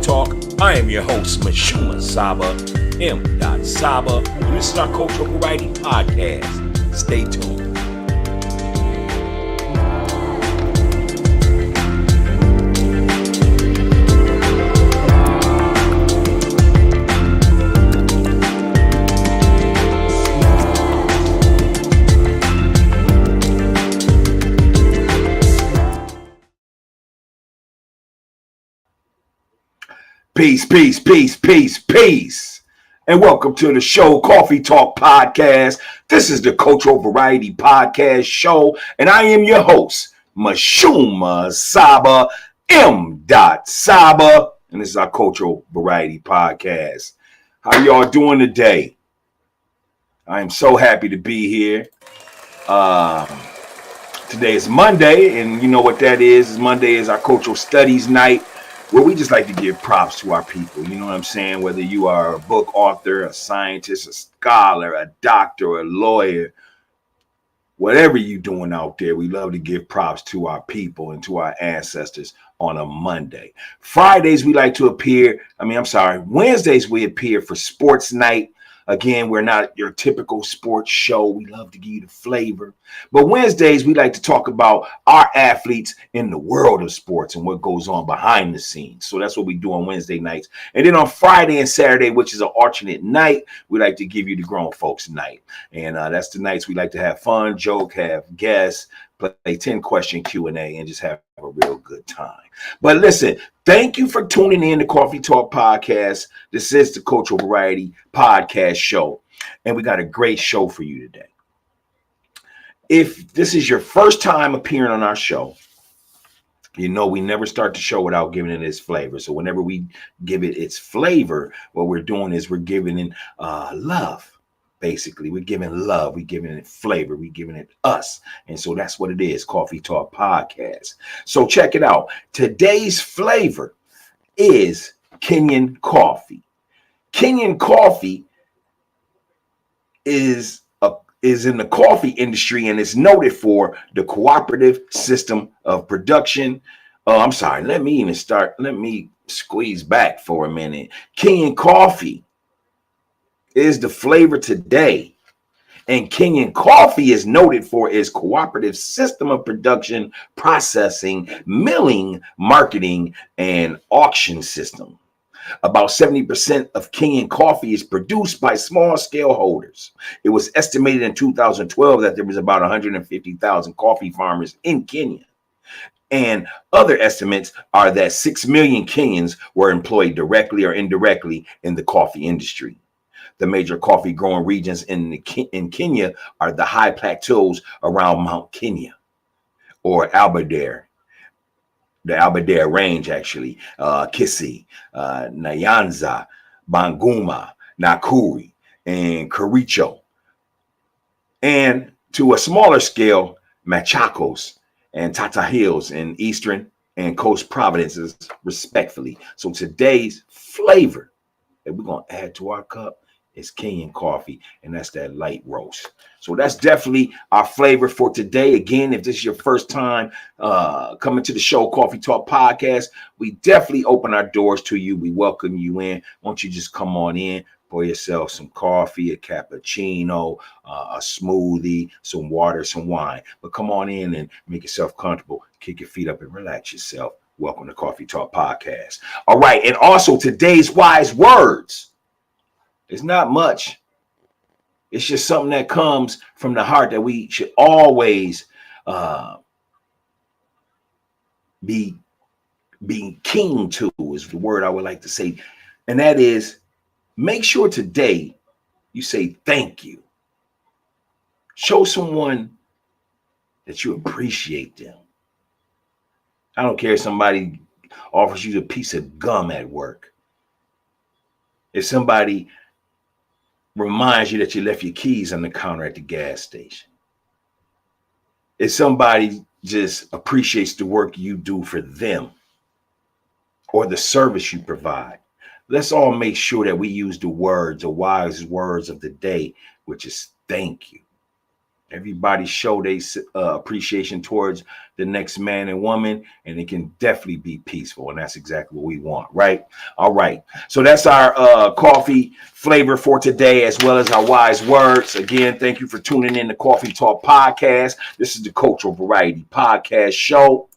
Talk. I am your host, MISHUMA SABA, M.SABA, and this is our Cultural Variety Podcast. Stay tuned. Peace. And welcome to the show, Coffee Talk Podcast. This is the Cultural Variety Podcast show, and I am your host, MISHUMA SABA, M.SABA, and this is our Cultural Variety Podcast. How y'all doing today? I am so happy to be here. Today is Monday, and you know what that is. Monday is our Cultural Studies night, where we just like to give props to our people. You know what I'm saying? Whether you are a book author, a scientist, a scholar, a doctor, a lawyer, whatever you're doing out there, we love to give props to our people and to our ancestors on a Monday. Wednesdays we appear for sports night. Again, we're not your typical sports show. We love to give you the flavor. But Wednesdays, we like to talk about our athletes in the world of sports and what goes on behind the scenes. So that's what we do on Wednesday nights. And then on Friday and Saturday, which is an alternate night, we like to give you the grown folks night. And that's the nights we like to have fun, joke, have guests, play 10-question Q&A, and just have a real good time. But listen, thank you for tuning in to Coffee Talk Podcast. This is the Cultural Variety Podcast show, and we got a great show for you today. If this is your first time appearing on our show, you know we never start the show without giving it its flavor. So whenever we give it its flavor, what we're doing is we're giving it love. Basically, we're giving love, we're giving it flavor, we're giving it us. And so that's what it is, Coffee Talk Podcast. So check it out. Today's flavor is Kenyan coffee. Kenyan coffee is in the coffee industry and is noted for the cooperative system of production. Let me squeeze back for a minute. Kenyan coffee is the flavor today, and Kenyan coffee is noted for its cooperative system of production, processing, milling, marketing, and auction system. About 70% of Kenyan coffee is produced by small-scale holders. It was estimated in 2012 that there was about 150,000 coffee farmers in Kenya. And other estimates are that 6 million Kenyans were employed directly or indirectly in the coffee industry. The major coffee growing regions in Kenya are the high plateaus around Mount Kenya or Aberdare, the Aberdare Range, actually, Kisii, Nyanza, Bungoma, Nakuru, and Kericho. And to a smaller scale, Machakos and Tata Hills in eastern and coast provinces, respectively. So today's flavor that we're going to add to our cup is Kenyan coffee, and that's that light roast. So that's definitely our flavor for today. Again, if this is your first time coming to the show, Coffee Talk Podcast, we definitely open our doors to you. We welcome you in. Why don't you just come on in, pour yourself some coffee, a cappuccino, a smoothie, some water, some wine. But come on in and make yourself comfortable. Kick your feet up and relax yourself. Welcome to Coffee Talk Podcast. All right, and also today's wise words. It's not much. It's just something that comes from the heart that we should always be keen to, is the word I would like to say. And that is, make sure today you say thank you. Show someone that you appreciate them. I don't care if somebody offers you a piece of gum at work. If somebody reminds you that you left your keys on the counter at the gas station. If somebody just appreciates the work you do for them or the service you provide, let's all make sure that we use the wise words of the day, which is thank you. Everybody show their appreciation towards the next man and woman, and it can definitely be peaceful, and that's exactly what we want, right? All right, so that's our coffee flavor for today, as well as our wise words. Again, thank you for tuning in to Coffee Talk Podcast. This is the Cultural Variety Podcast Show,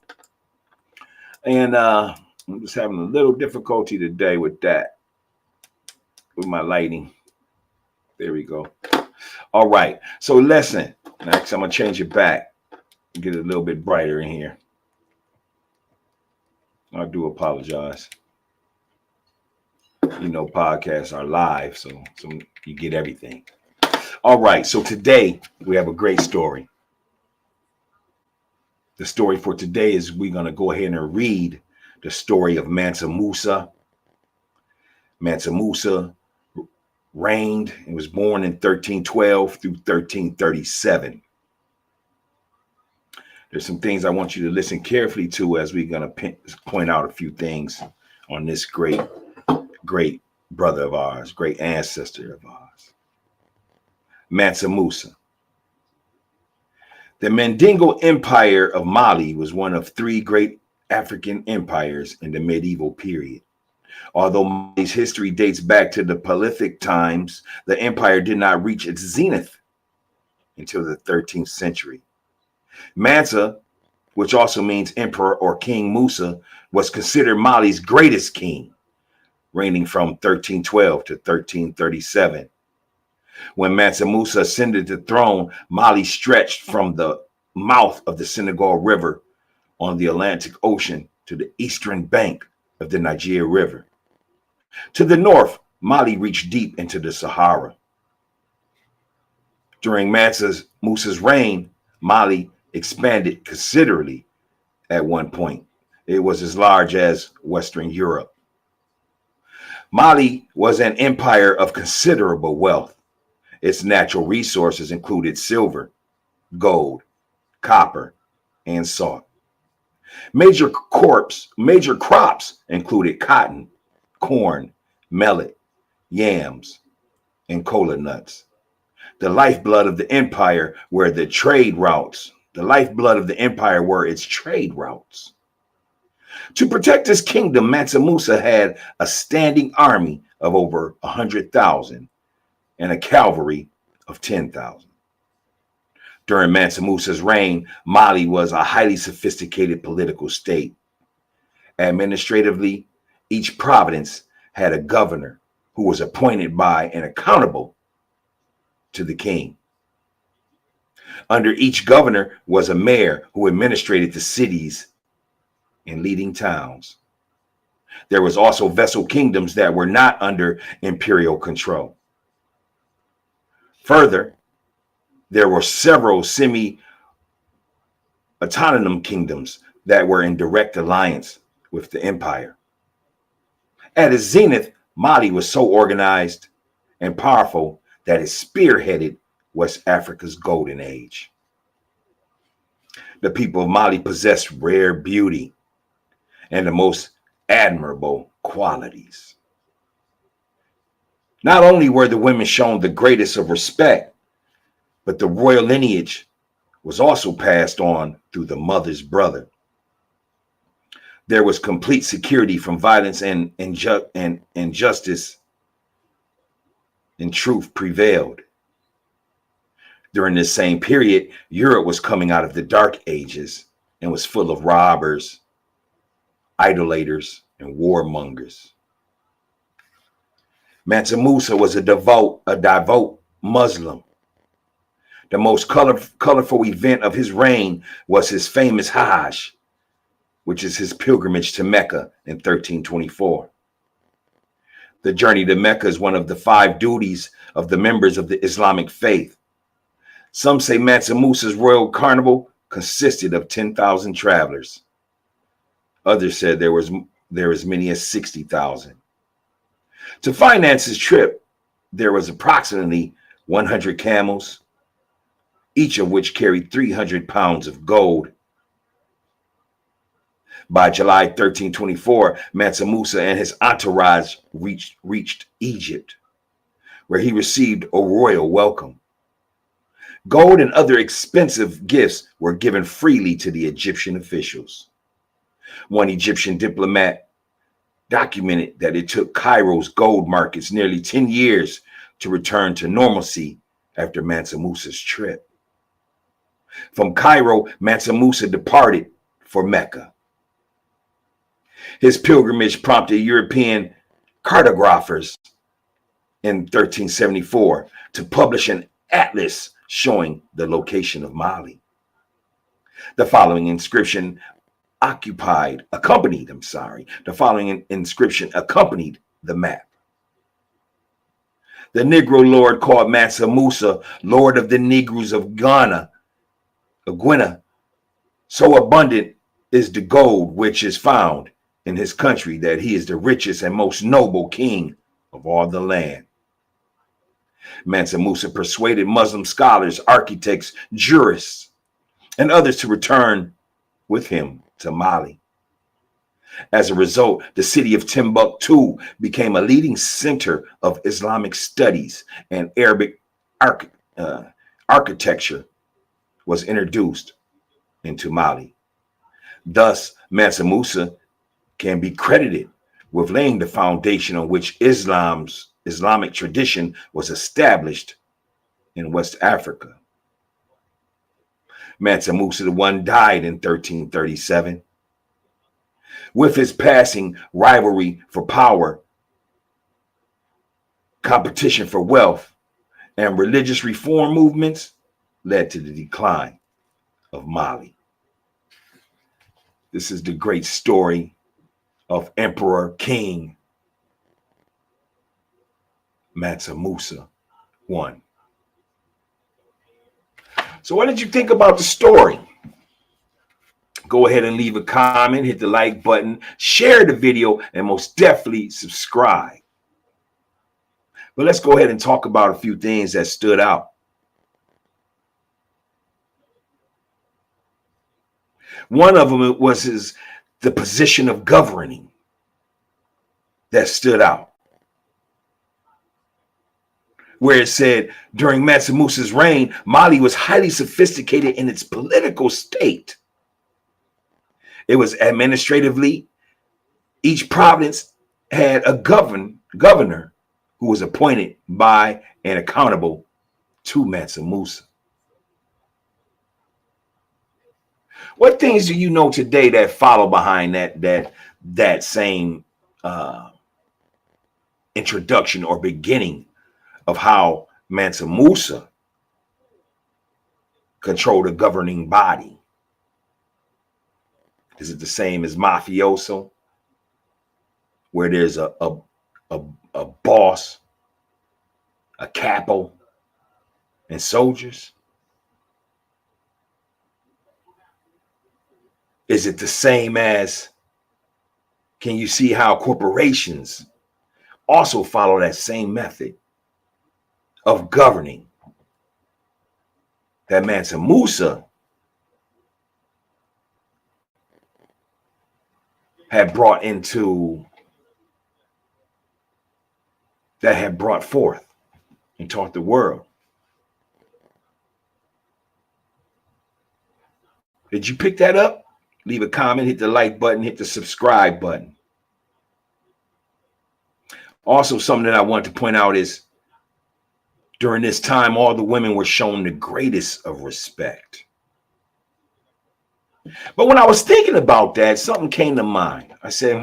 and I'm just having a little difficulty today with that, with my lighting. There we go. All right, so listen. Next, I'm gonna change it back, get it a little bit brighter in here. I do apologize. You know, podcasts are live, so you get everything. All right, so today we have a great story. The story for today is we're gonna go ahead and read the story of Mansa Musa. Mansa Musa reigned and was born in 1312 through 1337. There's some things I want you to listen carefully to as we're going to point out a few things on this great brother of ours, great ancestor of ours, Mansa Musa. The Mandingo Empire of Mali was one of three great African empires in the medieval period. Although Mali's history dates back to the Paleolithic times, the empire did not reach its zenith until the 13th century. Mansa, which also means emperor or King Musa, was considered Mali's greatest king, reigning from 1312 to 1337. When Mansa Musa ascended the throne, Mali stretched from the mouth of the Senegal River on the Atlantic Ocean to the eastern bank of the Niger River. To the north, Mali reached deep into the Sahara. During Musa's reign, Mali expanded considerably. At one point, it was as large as Western Europe. Mali was an empire of considerable wealth. Its natural resources included silver, gold, copper, and salt. Major crops included cotton, corn, millet, yams, and cola nuts. The lifeblood of the empire were its trade routes. To protect his kingdom, Mansa Musa had a standing army of over 100,000 and a cavalry of 10,000. During Mansa Musa's reign, Mali was a highly sophisticated political state. Administratively, each province had a governor who was appointed by and accountable to the king. Under each governor was a mayor who administrated the cities and leading towns. There was also vassal kingdoms that were not under imperial control. Further, there were several semi-autonomous kingdoms that were in direct alliance with the empire. At its zenith, Mali was so organized and powerful that it spearheaded West Africa's golden age. The people of Mali possessed rare beauty and the most admirable qualities. Not only were the women shown the greatest of respect, but the royal lineage was also passed on through the mother's brother. There was complete security from violence and injustice, and truth prevailed. During this same period, Europe was coming out of the Dark Ages and was full of robbers, idolaters, and warmongers. Mansa Musa was a devout Muslim. The most colorful event of his reign was his famous Hajj, which is his pilgrimage to Mecca in 1324. The journey to Mecca is one of the 5 duties of the members of the Islamic faith. Some say Mansa Musa's royal carnival consisted of 10,000 travelers. Others said there was as many as 60,000. To finance his trip, there was approximately 100 camels, each of which carried 300 pounds of gold. By July 1324, Mansa Musa and his entourage reached Egypt, where he received a royal welcome. Gold and other expensive gifts were given freely to the Egyptian officials. One Egyptian diplomat documented that it took Cairo's gold markets nearly 10 years to return to normalcy after Mansa Musa's trip. From Cairo, Mansa Musa departed for Mecca. His pilgrimage prompted European cartographers in 1374 to publish an atlas showing the location of Mali. The following inscription accompanied the map. The Negro lord called Mansa Musa, Lord of the Negroes of Guinea. So abundant is the gold which is found in his country that he is the richest and most noble king of all the land. Mansa Musa persuaded Muslim scholars, architects, jurists, and others to return with him to Mali. As a result, the city of Timbuktu became a leading center of Islamic studies, and Arabic architecture was introduced into Mali. Thus, Mansa Musa can be credited with laying the foundation on which Islamic tradition was established in West Africa. Mansa Musa I died in 1337. With his passing, rivalry for power, competition for wealth, and religious reform movements led to the decline of Mali. This is the great story of Emperor King Mansa Musa I. So what did you think about the story? Go ahead and leave a comment, hit the like button, share the video, and most definitely subscribe. But let's go ahead and talk about a few things that stood out. One of them was the position of governing that stood out, where it said during Mansa Musa's reign, Mali was highly sophisticated in its political state. It was administratively, each province had a governor who was appointed by and accountable to Mansa Musa. What things do you know today that follow behind that same introduction or beginning of how Mansa Musa controlled a governing body? Is it the same as mafioso, where there's a boss, a capo, and soldiers? Is it the same as, can you see how corporations also follow that same method of governing that Mansa Musa had brought forth and taught the world? Did you pick that up? Leave a comment, hit the like button, hit the subscribe button. Also, something that I want to point out is during this time, all the women were shown the greatest of respect. But when I was thinking about that, something came to mind. I said,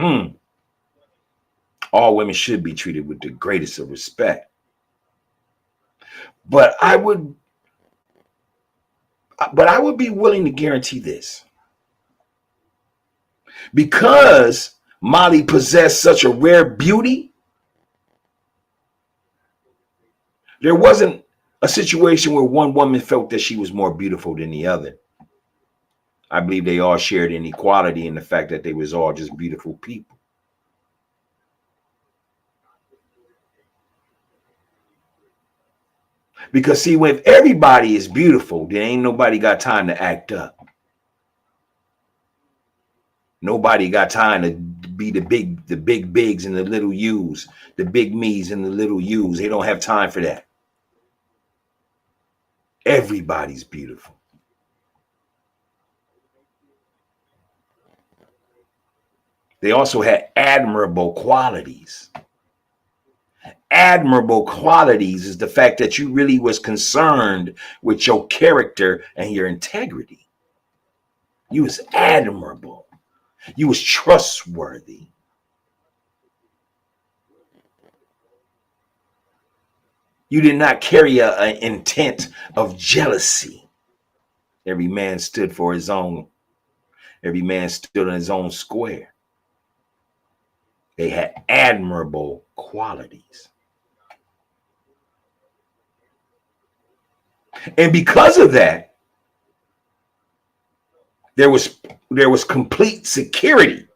all women should be treated with the greatest of respect. But I would be willing to guarantee this. Because Mali possessed such a rare beauty, there wasn't a situation where one woman felt that she was more beautiful than the other. I believe they all shared an equality in the fact that they was all just beautiful people. Because see, when everybody is beautiful, then ain't nobody got time to act up. Nobody got time to be the big bigs and the little U's, the big me's and the little U's. They don't have time for that. Everybody's beautiful. They also had admirable qualities. Admirable qualities is the fact that you really was concerned with your character and your integrity. You was admirable. You was trustworthy. You did not carry an intent of jealousy. Every man stood for his own. Every man stood in his own square. They had admirable qualities. And because of that, there was complete security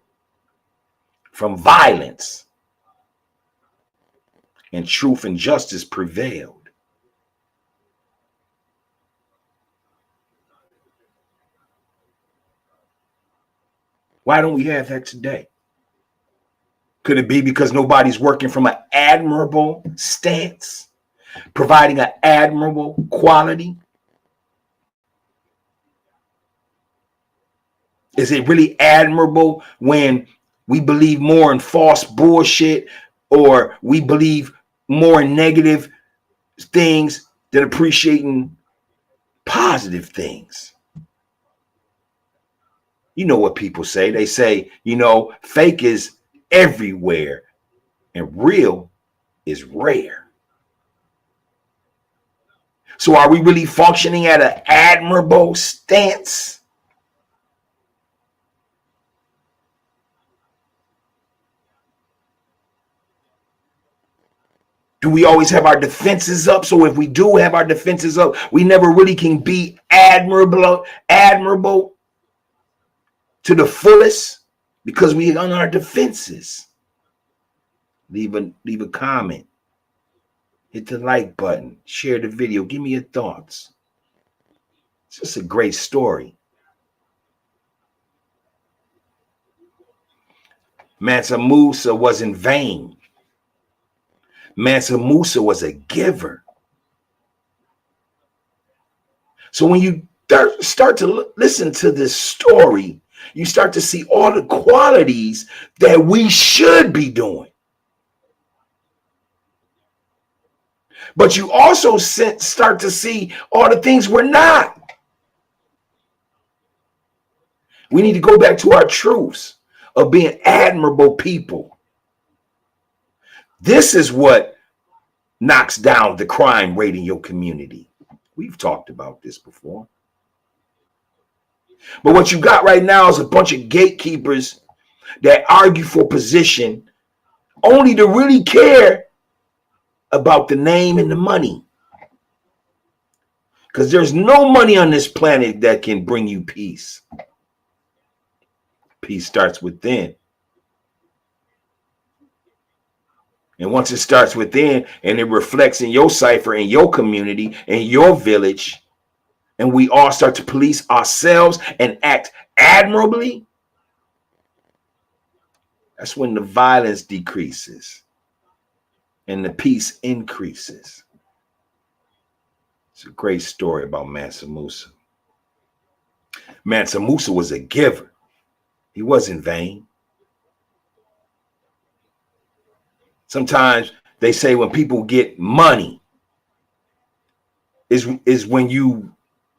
from violence, and truth and justice prevailed. Why don't we have that today? Could it be because nobody's working from an admirable stance, providing an admirable quality? Is it really admirable when we believe more in false bullshit, or we believe more in negative things than appreciating positive things? You know what people say. They say, fake is everywhere and real is rare. So are we really functioning at an admirable stance? Do we always have our defenses up? So if we do have our defenses up, we never really can be admirable to the fullest because we on our defenses. Leave a comment. Hit the like button. Share the video. Give me your thoughts. It's just a great story. Mansa Musa wasn't vain. Mansa Musa was a giver. So when you start to listen to this story, you start to see all the qualities that we should be doing. But you also start to see all the things we're not. We need to go back to our truths of being admirable people. This is what knocks down the crime rate in your community. We've talked about this before. But what you got right now is a bunch of gatekeepers that argue for position only to really care about the name and the money. Because there's no money on this planet that can bring you peace. Peace starts within. And once it starts within and it reflects in your cipher, in your community, in your village, and we all start to police ourselves and act admirably, that's when the violence decreases and the peace increases. It's a great story about Mansa Musa. Mansa Musa was a giver. He wasn't vain. Sometimes they say when people get money is when you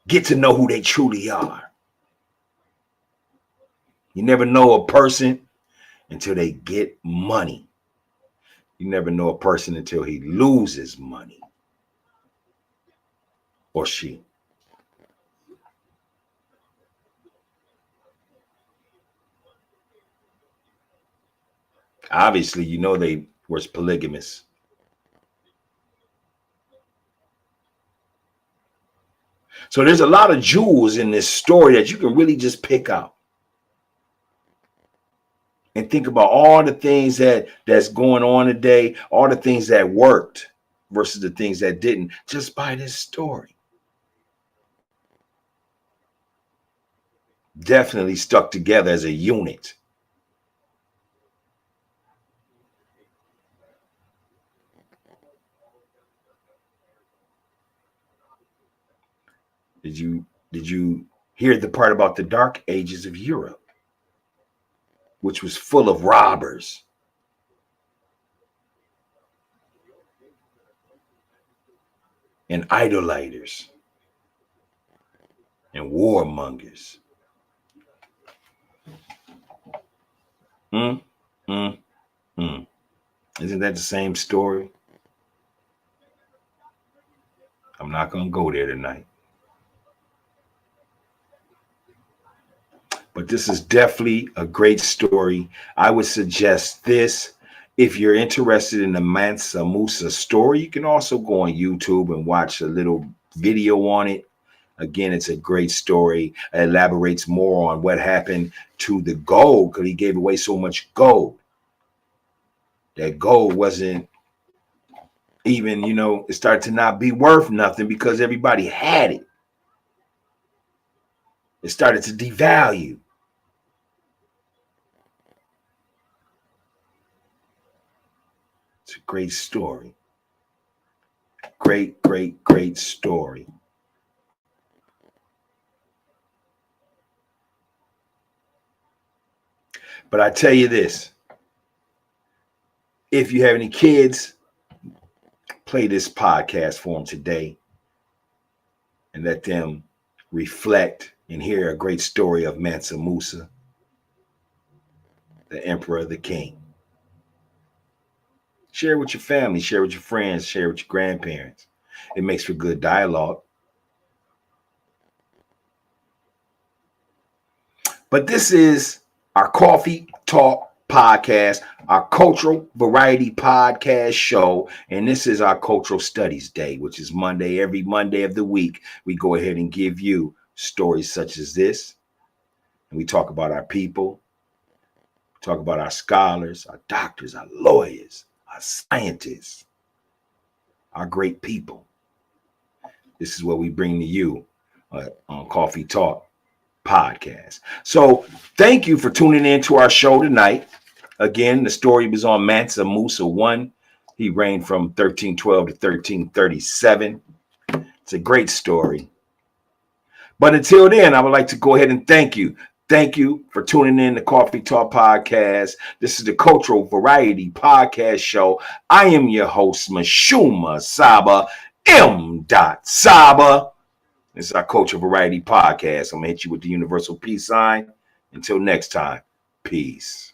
get to know who they truly are. You never know a person until they get money. You never know a person until he loses money or she. Obviously, they was polygamous. So there's a lot of jewels in this story that you can really just pick out and think about all the things that's going on today, all the things that worked versus the things that didn't, just by this story. Definitely stuck together as a unit. Did you hear the part about the dark ages of Europe, which was full of robbers and idolaters and warmongers? Mm, mm, mm. Isn't that the same story? I'm not going to go there tonight. But this is definitely a great story. I would suggest this. If you're interested in the MANSA MUSA story, you can also go on YouTube and watch a little video on it. Again, it's a great story. It elaborates more on what happened to the gold, because he gave away so much gold. That gold wasn't even, it started to not be worth nothing because everybody had it. It started to devalue. It's a great story. Great, great, great story. But I tell you this, if you have any kids, play this podcast for them today and let them reflect and hear a great story of Mansa Musa, the emperor, the king. Share with your family, share with your friends, share with your grandparents. It makes for good dialogue. But this is our Coffee Talk podcast, our cultural variety podcast show, and this is our cultural studies day, which is Monday. Every Monday of the week, we go ahead and give you stories such as this, and we talk about our people, talk about our scholars, our doctors, our lawyers, our scientists, our great people. This is what we bring to you on Coffee Talk podcast. So thank you for tuning in to our show tonight. Again, the story was on Mansa Musa I. He reigned from 1312 to 1337. It's a great story. But until then, I would like to go ahead and thank you. Thank you for tuning in to Coffee Talk Podcast. This is the Cultural Variety Podcast Show. I am your host, MISHUMA SABA, M.SABA. This is our Cultural Variety Podcast. I'm going to hit you with the universal peace sign. Until next time, peace.